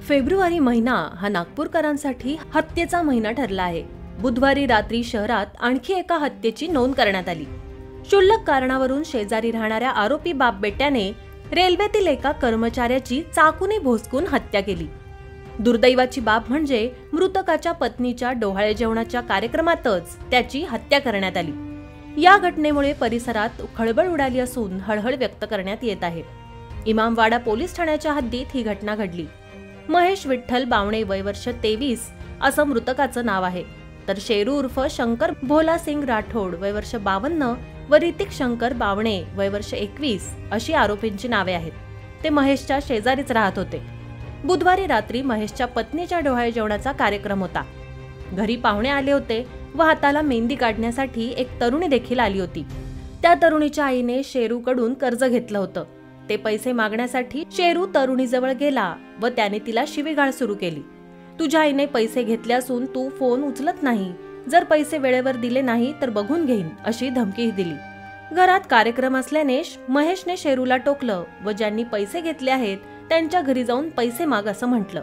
February महिना हा नागपूरकरांसाठी हत्येचा महिना ठरला आहे। बुधवारी रात्री शहरात आणखी एका हत्येची नोंद करण्यात आली। क्षुल्लक कारणावरून शेजारी राहणाऱ्या आरोपी बाप बेट्याने रेल्वेतील एका कर्मचाऱ्याची चाकूने भोसकून हत्या केली। दुर्दैवाची बाब म्हणजे मृतकाच्या पत्नीच्या डोहाळे जेवणाच्या कार्यक्रमातच त्याची हत्या करण्यात आली। या घटनेमुळे परिसरात खळबळ उडाली असून हळहळ व्यक्त करण्यात येत आहे। इमामवाडा पोलीस ठाण्याच्या हद्दीत ही घटना घडली। महेश विठ्ठल बावणे वय वर्ष 23 असं मृतकाचं नाव आहे, तर शेरू उर्फ शंकर भोलासिंग राठोड वय वर्ष 52 व ऋतिक शंकर बावणे वय वर्ष 21 अशी आरोपींची नावे आहेत। ते महेशच्या शेजारीच राहत होते। बुधवारी रात्री महेशच्या पत्नीच्या डोहाळे जेवणाचा कार्यक्रम होता। घरी पाहुणे आले होते व हाताला मेहंदी काढण्यासाठी एक तरुणी देखील आली होती। त्या तरुणीच्या आईने शेरूकडून कर्ज घेतलं होतं। ते पैसे मागण्यासाठी शेरू तरुणीजवळ गेला व त्याने तिला शिवीगाळ सुरू केली। तुझ्या आईने पैसे घेतले असून तू फोन उचलत नाही, जर पैसे वेळेवर दिले नाही तर बघून घेईन अशी धमकी दिली। घरात कार्यक्रम असल्याने महेशने शेरूला टोकलं व ज्यांनी पैसे घेतले आहेत त्यांच्या घरी जाऊन पैसे माग असं म्हटलं।